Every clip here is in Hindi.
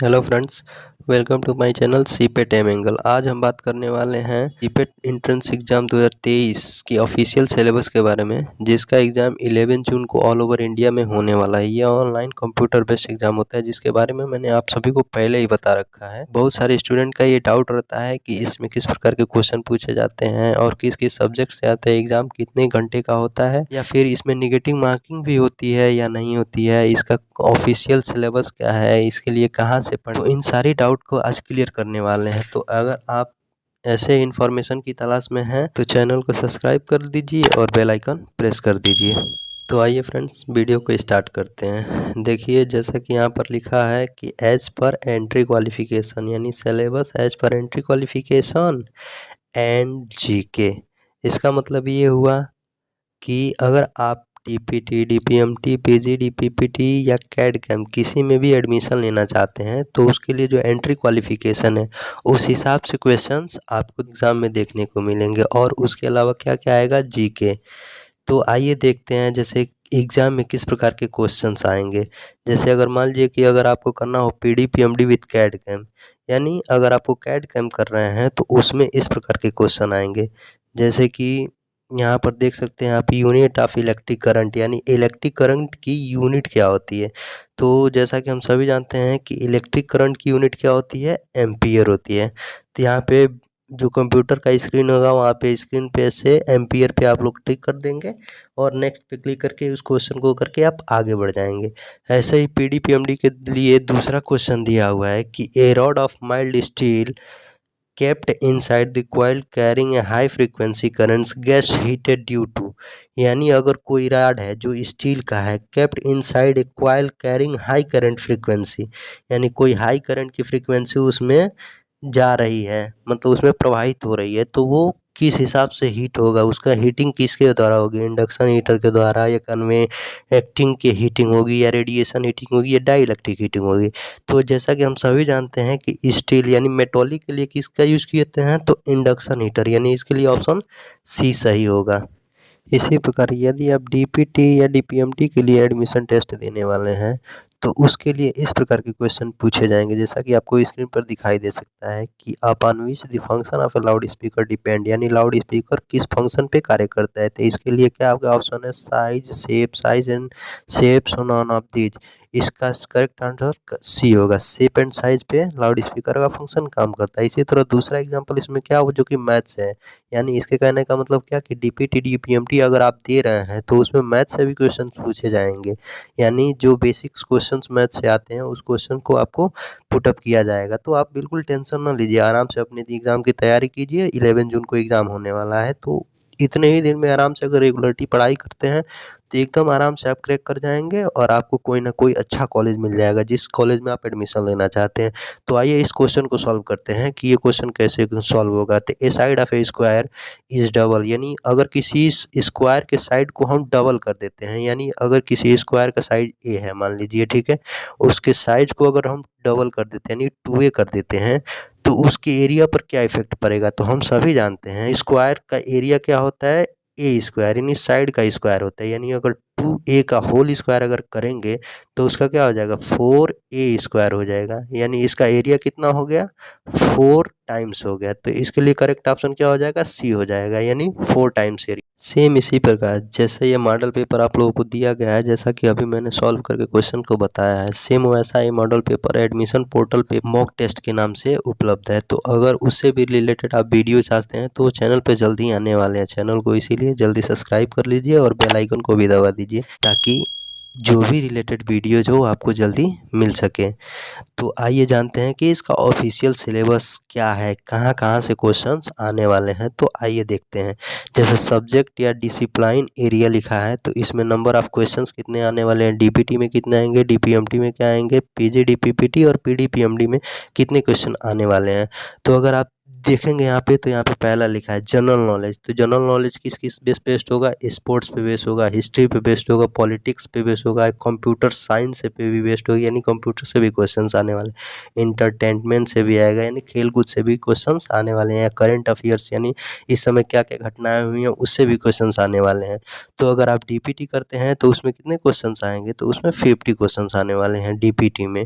Hello friends, welcome to my channel CIPET M angle. आज हम बात करने वाले हैं सीपेट एंट्रेंस एग्ज़ाम 2023 की ऑफिशियल सिलेबस के बारे में, जिसका एग्ज़ाम 11 जून को ऑल ओवर इंडिया में होने वाला है। यह ऑनलाइन कंप्यूटर बेस्ड एग्ज़ाम होता है, जिसके बारे में मैंने आप सभी को पहले ही बता रखा है। बहुत सारे स्टूडेंट का ये डाउट रहता है कि इसमें किस प्रकार के क्वेश्चन पूछे जाते हैं और किस किस सब्जेक्ट से आते हैं, एग्ज़ाम कितने घंटे का होता है, या फिर इसमें निगेटिव मार्किंग भी होती है या नहीं होती है, इसका ऑफिशियल सिलेबस क्या है, इसके लिए कहाँ से पढ़ें। तो इन सारी डाउट को आज क्लियर करने वाले हैं। तो अगर आप ऐसे इन्फॉर्मेशन की तलाश में हैं तो चैनल को सब्सक्राइब कर दीजिए और बेल आइकन प्रेस कर दीजिए। तो आइए फ्रेंड्स, वीडियो को स्टार्ट करते हैं। देखिए, जैसा कि यहाँ पर लिखा है कि एज पर एंट्री क्वालिफिकेशन, यानी सिलेबस as per entry qualification and GK. इसका मतलब ये हुआ कि अगर आप टीपीटी, डीपीएमटी, पीजी, डीपीपीटी या कैड कैम किसी में भी एडमिशन लेना चाहते हैं तो उसके लिए जो एंट्री क्वालिफिकेशन है उस हिसाब से क्वेश्चंस आपको एग्ज़ाम में देखने को मिलेंगे। और उसके अलावा क्या क्या आएगा, जीके। तो आइए देखते हैं जैसे एग्ज़ाम में किस प्रकार के क्वेश्चंस आएंगे। जैसे अगर मान लीजिए कि अगर आपको करना हो PD PMD with CAD CAM, यानी अगर आपको कैड कैम कर रहे हैं तो उसमें इस प्रकार के क्वेश्चन आएंगे। जैसे कि यहाँ पर देख सकते हैं आप, यूनिट ऑफ इलेक्ट्रिक करंट, यानी इलेक्ट्रिक करंट की यूनिट क्या होती है। तो जैसा कि हम सभी जानते हैं कि इलेक्ट्रिक करंट की यूनिट क्या होती है, एम्पियर होती है। तो यहाँ पे जो कंप्यूटर का स्क्रीन होगा वहाँ पे स्क्रीन पे से एम्पियर पे आप लोग टिक कर देंगे और नेक्स्ट पे क्लिक करके उस क्वेश्चन को करके आप आगे बढ़ जाएंगे। ऐसे ही पीडी पीएमडी के लिए दूसरा क्वेश्चन दिया हुआ है कि a rod of mild steel kept inside the coil carrying a high frequency currents gets heated due to, यानी अगर कोई रॉड है जो स्टील का है, kept inside a coil carrying high current frequency, यानी कोई हाई करंट की फ्रीक्वेंसी उसमें जा रही है, मतलब उसमें प्रवाहित हो रही है, तो वो किस हिसाब से हीट होगा, उसका हीटिंग किसके द्वारा होगी, इंडक्शन हीटर के द्वारा या कन्वेक्टिंग की हीटिंग होगी या रेडिएशन हीटिंग होगी या डाइलेक्ट्रिक हीटिंग होगी। तो जैसा कि हम सभी जानते हैं कि स्टील यानी मेटॉलिक के लिए किसका यूज़ किए हैं, तो इंडक्शन हीटर, यानी इसके लिए ऑप्शन सी सही होगा। इसी प्रकार यदि आप डीपीटी या डीपीएमटी के लिए एडमिशन टेस्ट देने वाले हैं तो उसके लिए इस प्रकार के क्वेश्चन पूछे जाएंगे, जैसा कि आपको स्क्रीन पर दिखाई दे सकता है कि upon which the function of A loud speaker depend, यानी लाउड स्पीकर किस फंक्शन पे कार्य करता है। तो इसके लिए क्या आपका ऑप्शन है, size, shape, size and shapes none of these. इसका करेक्ट आंसर सी होगा, शेप एंड साइज पे लाउड स्पीकर का फंक्शन काम करता है। इसी तरह दूसरा एग्जाम्पल इसमें क्या हो, जो कि मैथ्स है, यानी इसके कहने का मतलब क्या कि डीपीटी डीपीएमटी अगर आप दे रहे हैं तो उसमें मैथ से भी क्वेश्चन पूछे जाएंगे, यानी जो बेसिक्स क्वेश्चंस मैथ से आते हैं उस क्वेश्चन को आपको पुटअप किया जाएगा। तो आप बिल्कुल टेंशन ना लीजिए, आराम से अपने एग्ज़ाम की तैयारी कीजिए। 11 जून को एग्ज़ाम होने वाला है, तो इतने ही दिन में आराम से अगर रेगुलरिटी पढ़ाई करते हैं तो एकदम आराम से आप क्रैक कर जाएंगे और आपको कोई ना कोई अच्छा कॉलेज मिल जाएगा जिस कॉलेज में आप एडमिशन लेना चाहते हैं। तो आइए इस क्वेश्चन को सॉल्व करते हैं कि ये क्वेश्चन कैसे सॉल्व होगा। तो a side of a square is double, यानी अगर किसी स्क्वायर के साइड को हम डबल कर देते हैं, यानी अगर किसी स्क्वायर का साइड ए है मान लीजिए, ठीक है, उसके साइज को अगर हम डबल कर देते हैं यानी 2a कर देते हैं तो उसके एरिया पर क्या इफेक्ट पड़ेगा। तो हम सभी जानते हैं स्क्वायर का एरिया क्या होता है, ए स्क्वायर, यानी साइड का स्क्वायर होता है, यानी अगर 2a का होल स्क्वायर अगर करेंगे तो उसका क्या हो जाएगा, 4a स्क्वायर हो जाएगा, यानी इसका एरिया कितना हो गया, 4 टाइम्स हो गया। तो इसके लिए करेक्ट ऑप्शन क्या हो जाएगा, सी हो जाएगा, यानी 4 टाइम्स एरिया। सेम इसी प्रकार जैसे ये मॉडल पेपर आप लोगों को दिया गया है, जैसा कि अभी मैंने सॉल्व करके क्वेश्चन को बताया है, सेम वैसा ही मॉडल पेपर एडमिशन पोर्टल पे मॉक टेस्ट के नाम से उपलब्ध है। तो अगर उससे भी रिलेटेड आप वीडियो चाहते हैं तो चैनल पे जल्दी आने वाले हैं, चैनल को इसीलिए जल्दी सब्सक्राइब कर लीजिए और बेल आइकन को भी दबा दीजिए ताकि जो भी रिलेटेड वीडियोज हो आपको जल्दी मिल सके। तो आइए जानते हैं कि इसका ऑफिशियल सिलेबस क्या है, कहाँ कहाँ से क्वेश्चंस आने वाले हैं। तो आइए देखते हैं। जैसे सब्जेक्ट या डिसिप्लिन एरिया लिखा है तो इसमें नंबर ऑफ क्वेश्चंस कितने आने वाले हैं, डीपीटी में कितने आएंगे, डीपीएमटी में क्या आएंगे, पीजी डीपीपीटी और पीडीपीएमडी में कितने क्वेश्चन आने वाले हैं। तो अगर आप देखेंगे यहाँ पे तो यहाँ पे पहला लिखा है जनरल नॉलेज। तो जनरल नॉलेज किस किस बेस बेस्ड होगा, स्पोर्ट्स पे बेस्ड होगा, हिस्ट्री पे बेस्ड होगा, पॉलिटिक्स पे बेस्ड होगा, कंप्यूटर साइंस पे भी बेस्ड होगा, यानी कंप्यूटर से भी क्वेश्चंस आने वाले, इंटरटेनमेंट से भी आएगा यानी खेल कूद से भी क्वेश्चंस आने वाले हैं, करंट अफेयर्स यानी इस समय क्या क्या घटनाएं हुई हैं उससे भी क्वेश्चंस आने वाले हैं। तो अगर आप डीपीटी करते हैं तो उसमें कितने क्वेश्चंस आएंगे, तो उसमें 50 क्वेश्चंस आने वाले हैं डीपीटी में।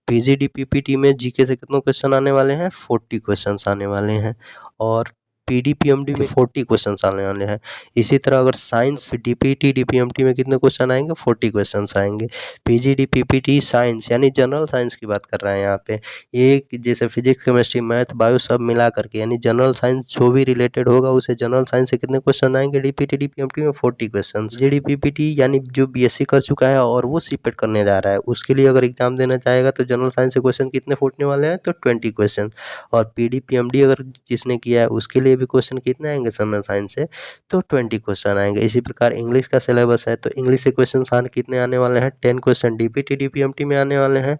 पीजीडी पीपीटी में जीके से कितने क्वेश्चन आने वाले हैं, 40 क्वेश्चंस आने वाले हैं, और पीडीपीएमडी में 40 क्वेश्चंस आने वाले हैं। इसी तरह अगर साइंस डीपीटी डीपीएमटी में कितने क्वेश्चन आएंगे, 40 क्वेश्चंस आएंगे। पीजीडी पीपीटी साइंस यानी जनरल साइंस की बात कर रहे हैं यहाँ पे, ये जैसे फिजिक्स केमिस्ट्री मैथ बायो सब मिला करके, यानी जनरल साइंस जो भी रिलेटेड होगा उसे जनरल साइंस से कितने क्वेश्चन आएंगे डीपीटी डीपीएमटी में, 40 क्वेश्चन। जीडीपीपीटी यानी जो बीएससी कर चुका है और वो सीपेट करने जा रहा है, उसके लिए अगर एग्जाम देना चाहेगा तो जनरल साइंस से क्वेश्चन कितने फूटने वाले हैं, तो 20 क्वेश्चन। और पीडीपीएमडी अगर जिसने किया है उसके लिए भी क्वेश्चन कितने आएंगे जनरल साइंस से, तो 20 क्वेश्चन आएंगे। इसी प्रकार इंग्लिश का सिलेबस है तो इंग्लिश से क्वेश्चन कितने आने वाले हैं, 10 क्वेश्चन डीपीटी डीपीएमटी में आने वाले हैं,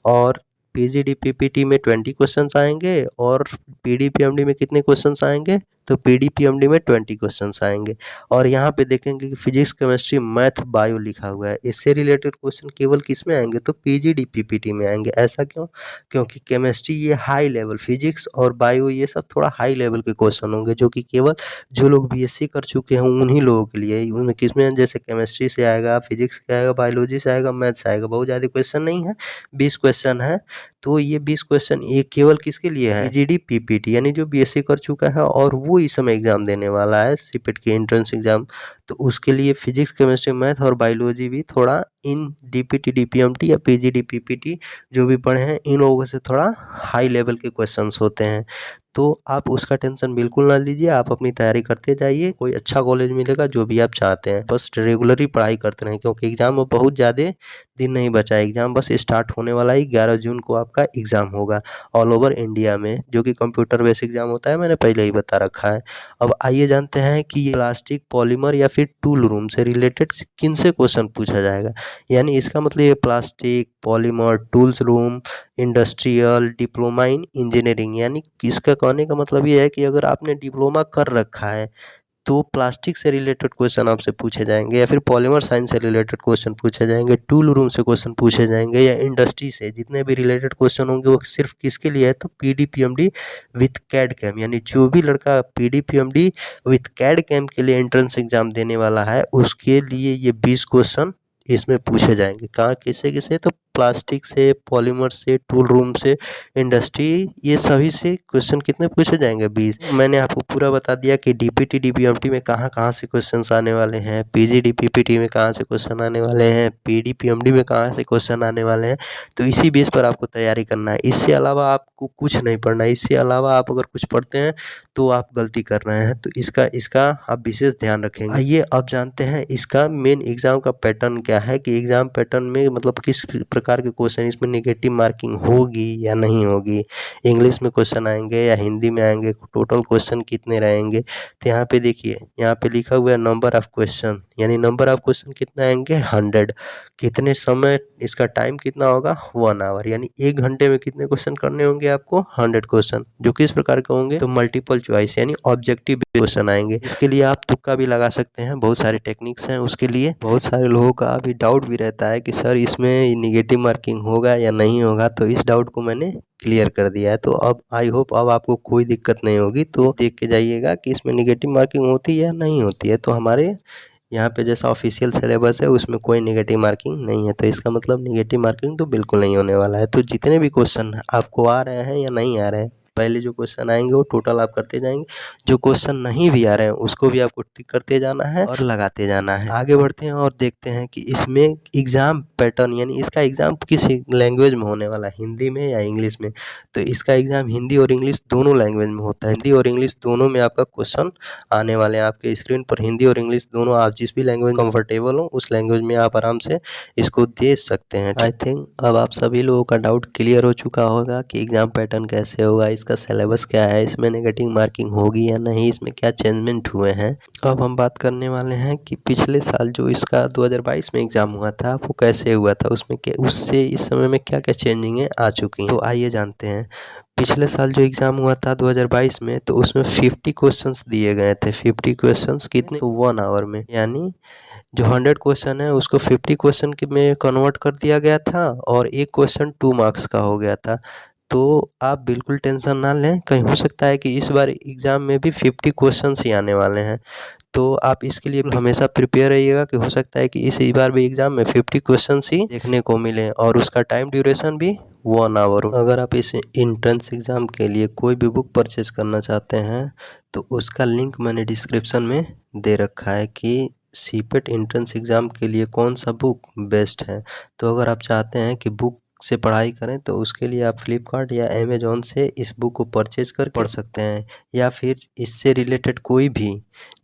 और पीजीडी पीपीटी में 20 क्वेश्चंस आएंगे, और पीडीपीएमडी में कितने क्वेश्चंस आएंगे, तो पीडीपीएमडी में 20 क्वेश्चंस आएंगे। और यहाँ पे देखेंगे कि फिजिक्स केमिस्ट्री मैथ बायो लिखा हुआ है, इससे रिलेटेड क्वेश्चन केवल किस में आएंगे, तो पीजीडी पीपीटी में आएंगे। ऐसा क्यों, क्योंकि केमिस्ट्री ये हाई लेवल, फिजिक्स और बायो ये सब थोड़ा हाई लेवल के क्वेश्चन होंगे, जो कि केवल जो लोग बीएससी कर चुके हैं उन्हीं लोगों के लिए। उनमें किसमें, जैसे केमिस्ट्री से आएगा, फिजिक्स से आएगा, बायोलॉजी से आएगा, मैथ से आएगा, बहुत ज़्यादा क्वेश्चन नहीं है, 20 क्वेश्चन है। तो ये 20 क्वेश्चन ये केवल किसके लिए है, पीजीडी पीपीटी यानी जो बीएससी कर चुका है और वो इस समय एग्जाम देने वाला है सीपेट की एंट्रेंस एग्जाम, तो उसके लिए फिजिक्स केमिस्ट्री मैथ और बायोलॉजी भी थोड़ा इन डीपीटी डीपीएमटी या पीजीडी पीपीटी जो भी पढ़े हैं इन लोगों से थोड़ा हाई लेवल के क्वेश्चंस होते हैं। तो आप उसका टेंशन बिल्कुल ना लीजिए, आप अपनी तैयारी करते जाइए, कोई अच्छा कॉलेज मिलेगा जो भी आप चाहते हैं, बस रेगुलरली पढ़ाई करते रहें, क्योंकि एग्ज़ाम में बहुत ज़्यादा दिन नहीं बचा है। एग्ज़ाम बस स्टार्ट होने वाला है, 11 जून को आपका एग्ज़ाम होगा ऑल ओवर इंडिया में, जो कि कंप्यूटर बेस्ड एग्ज़ाम होता है, मैंने पहले ही बता रखा है। अब आइए जानते हैं कि ये प्लास्टिक पॉलीमर या फिर टूल रूम से रिलेटेड किन से क्वेश्चन पूछा जाएगा। यानी इसका मतलब ये plastic polymer tools room industrial diploma in engineering, यानी इसका कहने का मतलब ये है कि अगर आपने डिप्लोमा कर रखा है तो प्लास्टिक से रिलेटेड क्वेश्चन आपसे पूछे जाएंगे, या फिर पॉलीमर साइंस से रिलेटेड क्वेश्चन पूछे जाएंगे, टूल रूम से क्वेश्चन पूछे जाएंगे, या इंडस्ट्री से जितने भी रिलेटेड क्वेश्चन होंगे वो सिर्फ किसके लिए है, तो पीडीपीएमडी विथ कैड कैम, यानी जो भी लड़का पीडीपीएमडी विथ कैड कैम के लिए एंट्रेंस एग्जाम देने वाला है उसके लिए ये 20 क्वेश्चन इसमें पूछे जाएंगे। कहाँ, किसे किसे, तो प्लास्टिक से, पॉलीमर से, टूल रूम से, इंडस्ट्री, ये सभी से क्वेश्चन कितने पूछे जाएंगे, 20। मैंने आपको पूरा बता दिया कि डीपीटी डीपीएमटी में कहाँ कहाँ से क्वेश्चंस आने वाले हैं, पीजीडी पीपीटी में कहाँ से क्वेश्चन आने वाले हैं, पीडीपीएमडी में कहाँ से क्वेश्चन आने वाले हैं। तो इसी बेस पर आपको तैयारी करना है, इससे अलावा आपको कुछ नहीं पढ़ना है। इससे अलावा आप अगर कुछ पढ़ते हैं तो आप गलती कर रहे हैं, तो इसका आप विशेष ध्यान रखेंगे। आइए अब जानते हैं इसका मेन एग्जाम का पैटर्न क्या है, कि एग्जाम पैटर्न में मतलब किस प्रकार के क्वेश्चन इसमें नेगेटिव मार्किंग होगी या नहीं होगी, इंग्लिश में क्वेश्चन आएंगे या हिंदी में आएंगे, टोटल क्वेश्चन कितने रहेंगे। तो यहाँ पे देखिए, यहाँ पे लिखा हुआ है नंबर ऑफ क्वेश्चन, यानी नंबर ऑफ क्वेश्चन कितना आएंगे, 100। कितने समय, इसका टाइम कितना होगा, 1 आवर, यानी 1 घंटे में कितने क्वेश्चन करने होंगे आपको, 100 क्वेश्चन, जो किस प्रकार के होंगे, तो मल्टीपल चॉइस यानी ऑब्जेक्टिव क्वेश्चन आएंगे। इसके लिए आप तुक्का भी लगा सकते हैं, बहुत सारे टेक्निक्स हैं उसके लिए। बहुत सारे लोगों का अभी डाउट भी रहता है कि सर इसमें निगेटिव मार्किंग होगा या नहीं होगा, तो इस डाउट को मैंने क्लियर कर दिया है। तो अब आई होप अब आपको कोई दिक्कत नहीं होगी, तो देख के जाइएगा कि इसमें निगेटिव मार्किंग होती है या नहीं होती है। तो हमारे यहाँ पे जैसा ऑफिशियल सिलेबस है उसमें कोई नेगेटिव मार्किंग नहीं है, तो इसका मतलब नेगेटिव मार्किंग तो बिल्कुल नहीं होने वाला है। तो जितने भी क्वेश्चन आपको आ रहे हैं या नहीं आ रहे हैं, पहले जो क्वेश्चन आएंगे वो टोटल आप करते जाएंगे, जो क्वेश्चन नहीं भी आ रहे हैं उसको भी आपको टिक करते जाना है और लगाते जाना है। आगे बढ़ते हैं और देखते हैं कि इसमें एग्ज़ाम पैटर्न, यानी इसका एग्ज़ाम किस लैंग्वेज में होने वाला है, हिंदी में या इंग्लिश में। तो इसका एग्ज़ाम हिंदी और इंग्लिश दोनों लैंग्वेज में होता है, हिंदी और इंग्लिश दोनों में आपका क्वेश्चन आने वाले हैं। आपके स्क्रीन पर हिंदी और इंग्लिश दोनों, आप जिस भी लैंग्वेज कंफर्टेबल हो उस लैंग्वेज में आप आराम से इसको दे सकते हैं। आई थिंक अब आप सभी लोगों का डाउट क्लियर हो चुका होगा कि एग्ज़ाम पैटर्न कैसे होगा, इसका सिलेबस क्या है, इसमें नेगेटिव मार्किंग होगी या नहीं, इसमें क्या चेंजमेंट हुए हैं। अब हम बात करने वाले हैं कि पिछले साल जो इसका 2022 में एग्ज़ाम हुआ था वो कैसे हुआ था, उसमें उससे इस समय में क्या क्या चेंजिंगें आ चुकी हैं। तो आइए जानते हैं। पिछले साल जो एग्ज़ाम हुआ था 2022 में, तो उसमें 50 क्वेश्चंस दिए गए थे। 50 क्वेश्चंस कितने, तो 1 आवर में, यानी जो 100 क्वेश्चन है उसको 50 क्वेश्चन के में कन्वर्ट कर दिया गया था, और एक क्वेश्चन 2 मार्क्स का हो गया था। तो आप बिल्कुल टेंशन ना लें, कहीं हो सकता है कि इस बार एग्ज़ाम में भी 50 क्वेश्चंस ही आने वाले हैं। तो आप इसके लिए हमेशा प्रिपेयर रहिएगा कि हो सकता है कि इस बार भी एग्ज़ाम में 50 क्वेश्चंस ही देखने को मिले और उसका टाइम ड्यूरेशन भी 1 आवर हो। अगर आप इस एंट्रेंस एग्ज़ाम के लिए कोई भी बुक परचेज़ करना चाहते हैं तो उसका लिंक मैंने डिस्क्रिप्शन में दे रखा है कि सीपेट एंट्रेंस एग्ज़ाम के लिए कौन सा बुक बेस्ट है। तो अगर आप चाहते हैं कि बुक से पढ़ाई करें तो उसके लिए आप फ्लिपकार्ट या अमेज़न से इस बुक को परचेज़ कर पढ़ सकते हैं, या फिर इससे रिलेटेड कोई भी,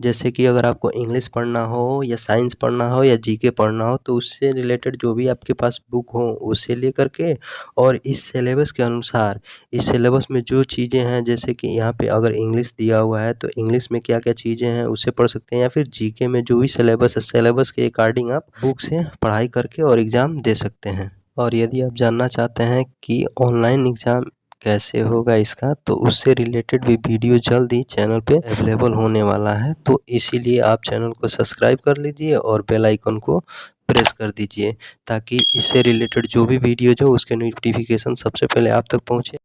जैसे कि अगर आपको इंग्लिश पढ़ना हो या साइंस पढ़ना हो या जीके पढ़ना हो तो उससे रिलेटेड जो भी आपके पास बुक हो उसे लेकर के, और इस सिलेबस के अनुसार, इस सिलेबस में जो चीज़ें हैं, जैसे कि यहाँ पे अगर इंग्लिश दिया हुआ है तो इंग्लिश में क्या क्या चीज़ें हैं उसे पढ़ सकते हैं, या फिर जीके में जो भी सिलेबस है, सिलेबस के अकॉर्डिंग आप बुक से पढ़ाई करके और एग्ज़ाम दे सकते हैं। और यदि आप जानना चाहते हैं कि ऑनलाइन एग्ज़ाम कैसे होगा इसका, तो उससे रिलेटेड भी वीडियो जल्द ही चैनल पे अवेलेबल होने वाला है। तो इसीलिए आप चैनल को सब्सक्राइब कर लीजिए और बेल आइकन को प्रेस कर दीजिए, ताकि इससे रिलेटेड जो भी वीडियो जो उसके नोटिफिकेशन सबसे पहले आप तक पहुँचे।